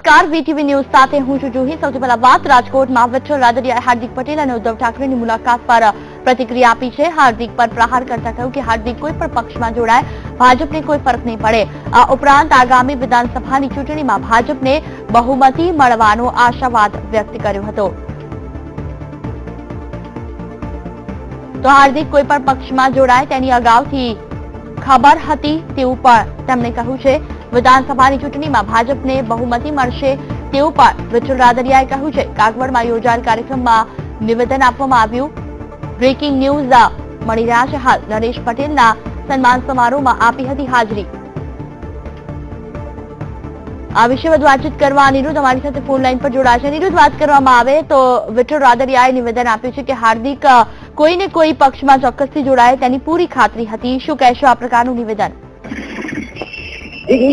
નમસ્કાર, VTV news સાથે હું છું જુહી। સૌથી પહેલા વાત રાજકોટમાં વિઠ્ઠલ રાદડિયાએ હાર્દિક પટેલ અને ઉદ્ધવ ઠાકરેની મુલાકાત પર પ્રતિક્રિયા આપી છે। હાર્દિક પર પ્રહાર કરતા કહ્યું કે હાર્દિક કોઈ પણ પક્ષમાં જોડાય, ભાજપને કોઈ ફરક નહીં પડે। આ ઉપરાંત આગામી વિધાનસભાની ચૂંટણીમાં ભાજપને બહુમતી મળવાનો આશાવાદ વ્યક્ત કર્યો હતો। તો હાર્દિક કોઈ પણ પક્ષમાં જોડાય તેની અગાઉથી ખબર હતી તેવું પણ તેમણે કહ્યું છે। વિધાનસભાની ચૂંટણીમાં ભાજપને બહુમતી મળશે તેવું પણ વિઠ્ઠલ રાદડિયાએ કહ્યું છે। કાગવડમાં યોજાયેલ કાર્યક્રમમાં નિવેદન આપવામાં આવ્યું। બ્રેકિંગ ન્યૂઝ મળી રહ્યા છે હાલ। નરેશ પટેલના સન્માન સમારોહમાં આપી હતી હાજરી। આ વિશે વધુ વાતચીત કરવા અનિરુદ્ધ અમારી સાથે ફોન લાઈન પર જોડાયા છે। અનિરુદ્ધ, વાત કરવામાં આવે તો વિઠ્ઠલ રાદડિયાએ નિવેદન આપ્યું છે કે હાર્દિક કોઈને કોઈ પક્ષમાં ચોક્કસથી જોડાય તેની પૂરી ખાતરી હતી। શું કહેશો આ પ્રકારનું નિવેદન?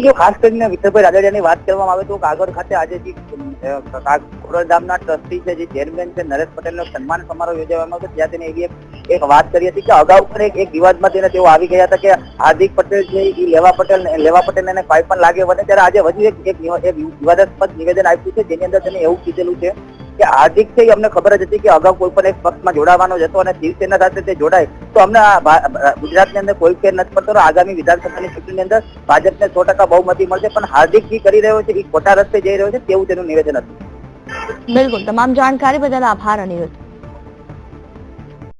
જો ખાસ કરીને વિઠ્ઠલભાઈ રાદડિયાની વાત કરવામાં આવે તો કાગળ ખાતે આજે જે ખોડલધામના ટ્રસ્ટી છે, જે ચેરમેન છે, નરેશ પટેલનો સન્માન સમારોહ યોજવામાં આવ્યો ત્યાં તેને એવી એક વાત કરી હતી કે અગાઉ પણ એક વિવાદમાં તેઓ આવી ગયા હતા કે હાર્દિક પટેલ છે એ લેવા પટેલ એને કઈ પણ લાગે બને, ત્યારે આજે વધુ એક વિવાદાસ્પદ નિવેદન આપ્યું છે જેની અંદર તેને એવું કીધેલું છે કે હાર્દિક છે એ અમને ખબર જ હતી કે અગાઉ કોઈ પણ એક પક્ષમાં જોડાવાનો જ હતો અને શિવસેના સાથે તે જોડાય તો અમને ગુજરાતની અંદર કોઈ ફેર નથી પડતો। આગામી વિધાનસભાની ચૂંટણીની અંદર ભાજપને 100% બહુમતી મળશે, પણ હાર્દિક જે કરી રહ્યો છે એ ખોટા રસ્તે જઈ રહ્યો છે તેવું તેનું નિવેદન હતું। બિલકુલ, તમામ જાણકારી બદલ આભાર અનિરુદ્ધ।